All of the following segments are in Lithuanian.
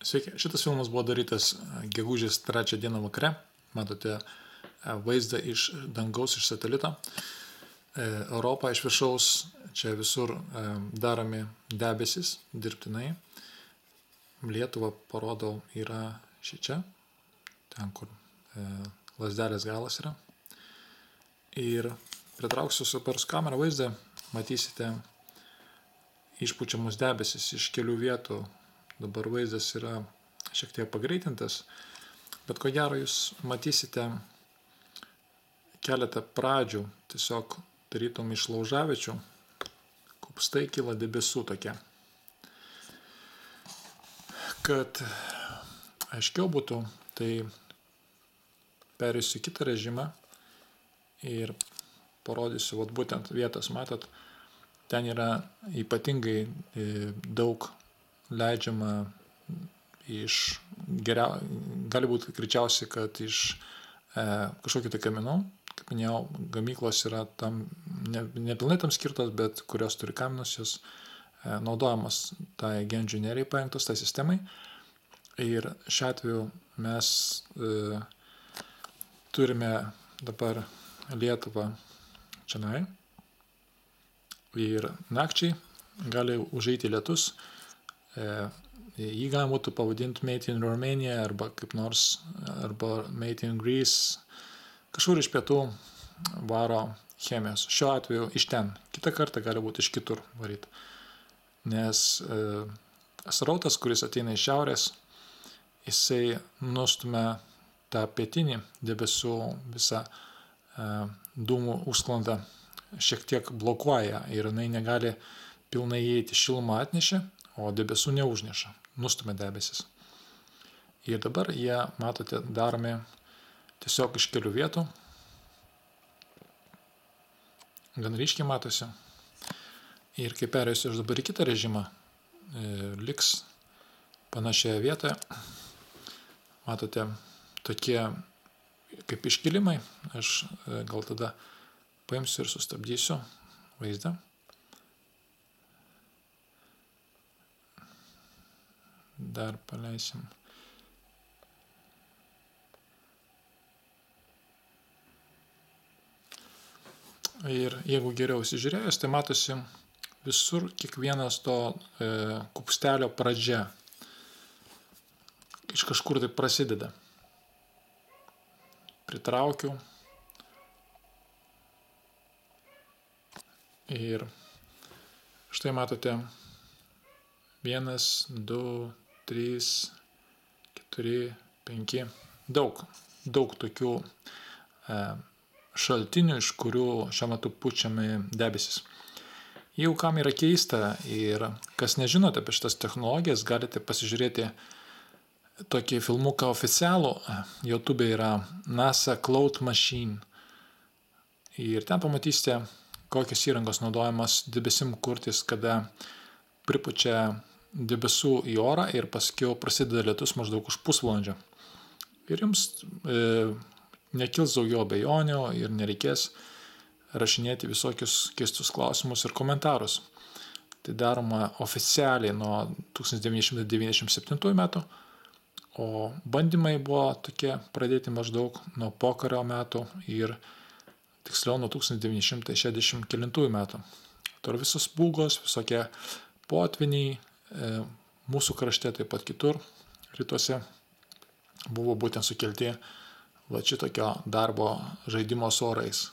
Sveiki, šitas filmas buvo darytas gegužės 3 dieną vakare. Matote vaizdą iš dangaus, iš satelito. Europą iš viršaus, čia visur daromi debesis dirbtinai. Lietuvą parodau yra šičia, ten kur lazdelės galas yra. Ir pritrauksiu super kamerą vaizdą, matysite išpučiamus debesis iš kelių vietų. Dabar vaizdas yra šiek tiek pagreitintas, bet ko gero jūs matysite keletą pradžių, tiesiog tarytum iš laužaviečių, kupstai kyla debesų tokia. Kad aiškiau būtų, tai perėsiu kitą režimą ir parodysiu būtent vietas, matot, ten yra ypatingai daug leidžiama iš gali būti greičiausiai, kad iš kažkokių tai kaminų, kaip minėjau, gamyklos yra tam, nepilnai tam skirtos, bet kurios turi kaminus, jos naudojamos tai geoinžinerijai parengtos, tai sistemai. Ir šiuo atveju mes turime dabar Lietuvą čionai ir nakčiai gali užeiti lietus. Jį galima būtų pavadinti Made in Romania arba kaip nors, arba Made in Greece, kažkur iš pietų varo chemijos. Šiuo atveju iš ten, kitą kartą gali būti iš kitur varyti. Nes srautas, kuris ateina iš šiaurės, jisai nustumia tą pietinį debesų visą dūmų užsklandą, šiek tiek blokuoja ir jinai negali pilnai įeiti. Šilumą atnešė, o debesų neužneša, nustumia debesis. Ir dabar jie, matote, daromi tiesiog iš kelių vietų. Gan ryškiai matosi. Ir kai perėsiu aš dabar į kitą režimą, liks panašioje vietoje. Matote, tokie kaip iškilimai. Aš gal tada paimsiu ir sustabdysiu vaizdą. Dar paleisim. Ir jeigu geriau įsižiūrėjus, tai matosi visur kiekvienas to kupstelio pradžia. Iš kažkur tai prasideda. Pritraukiu. Ir štai matote 1, 2, 3, 4, 5, daug tokių šaltinių, iš kurių šiuo metu pučiami debesis. Jeigu kam yra keista ir kas nežinote apie šitas technologijas, galite pasižiūrėti tokį filmuką oficialų, YouTube yra NASA Cloud Machine. Ir ten pamatysite, kokios įrangos naudojamas debesim kurtis, kada pripučia debesų į orą ir paskiau prasideda lietus maždaug už pusvalandžio. Ir jums nekils daugiau abejonių ir nereikės rašinėti visokius keistus klausimus ir komentarus. Tai daroma oficialiai nuo 1997 metų, o bandymai buvo tokie pradėti maždaug nuo pokario metų ir tiksliau nuo 1969 metų. Tai visos pūgos, visokie potviniai, mūsų krašte, taip pat kitur, rytuose, buvo būtent sukelti šitokio darbo žaidimo su orais.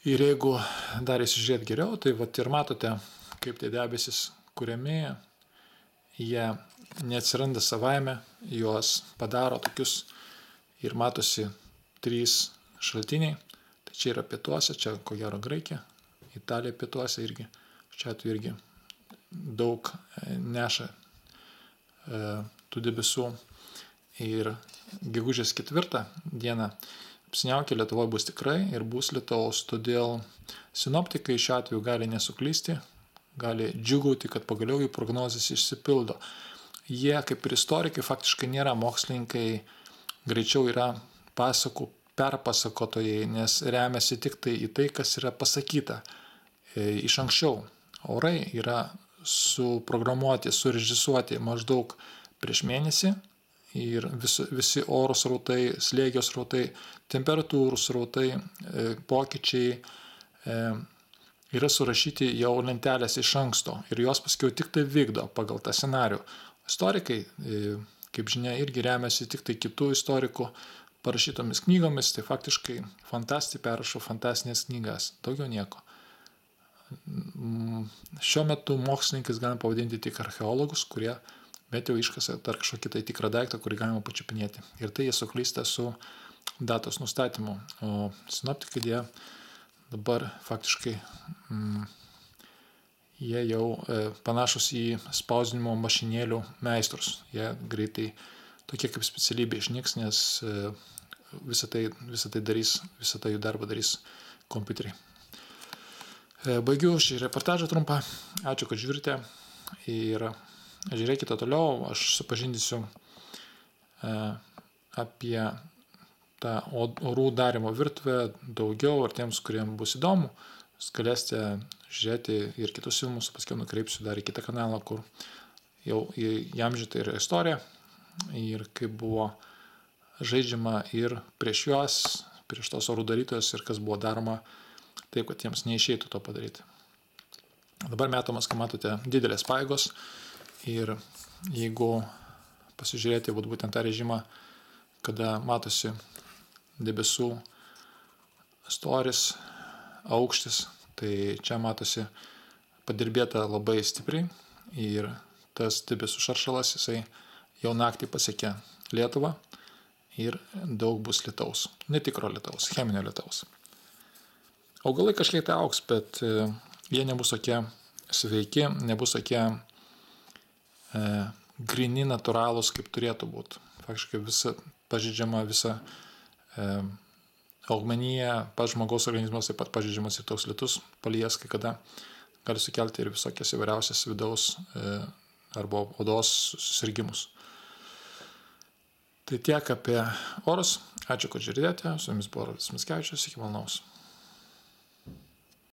Ir jeigu dar įsižiūrėt geriau, tai ir matote, kaip tie debesis kuriami, jie neatsiranda savaime, juos padaro tokius ir matosi 3 šaltiniai. Tai čia yra pietuose, čia ko gero Graikija, Italija pietuose irgi, čia atveju irgi daug neša tų debesų. Ir gegužės 4 dieną apsiniaukę Lietuvoje bus tikrai ir bus lietaus, todėl sinoptikai šiuo atveju gali nesuklysti, gali džiūgauti, kad pagaliau jų prognozės išsipildo. Jie, kaip ir istorikai, faktiškai nėra mokslininkai, greičiau yra pasakų perpasakotojai, nes remiasi tik tai į tai, kas yra pasakyta iš anksčiau. Orai yra suprogramuoti, surežisuoti maždaug prieš mėnesį ir visi oro srautai, slėgio srautai, temperatūrų srautai, pokyčiai yra surašyti jau lentelės iš anksto ir jos paskiau tik tai vykdo pagal tą scenarių. Istorikai, kaip žinia, irgi remiasi tik tai kitų istorikų parašytomis knygomis, tai faktiškai fantastai perrašo fantastinės knygas, daugiau nieko. Šiuo metu mokslininkais galima pavadinti tik archeologus, kurie bet jau iškasa dar kažkokį tai tikrą daiktą, kurį galima pačiupinėti. Ir tai jie suklysta su datos nustatymu. O sinoptikai jie dabar faktiškai jie jau panašus į spausdinimo mašinėlių meistrus. Jie greitai tokie kaip specialybė išnyks, nes visą tai darys, visą tai jų darbą darys kompiuteriai. Baigiu šį reportažą trumpą. Ačiū, kad žiūrite ir žiūrėkite toliau. Aš supažindinsiu apie tą orų darymo virtuvę daugiau ir tiems, kuriems bus įdomu, galėsite žiūrėti ir kitus filmus, paskiau nukreipsiu dar į kitą kanalą, kur jau įamžinta yra istorija ir kaip buvo žaidžiama ir prieš juos, prieš tos orų darytojus ir kas buvo daroma taip, kad jiems neišeitų to padaryti. Dabar metomas, kaip matote, didelės pajėgos ir jeigu pasižiūrėti būtent tą režimą, kada matosi debesų storis, aukštis, tai čia matosi padirbėta labai stipriai ir tas debesų šaršalas, jisai jau naktį pasiekė Lietuvą ir daug bus lietaus, netikro lietaus, cheminio lietaus. Augalai kažkiek tai augs, bet jie nebus tokie sveiki, nebus tokie gryni, natūralūs, kaip turėtų būti. Faktiškai visa pažeidžiama, visa augmenija, pats žmogaus organizmas taip pat pažeidžiamas ir toks lietus palies, kai kada gali sukelti ir visokias įvairiausias vidaus arba odos susirgimus. Tai tiek apie orus. Ačiū, kad žiūrėjote. Su jumis buvo Robertas Mickevičius. Iki malonaus.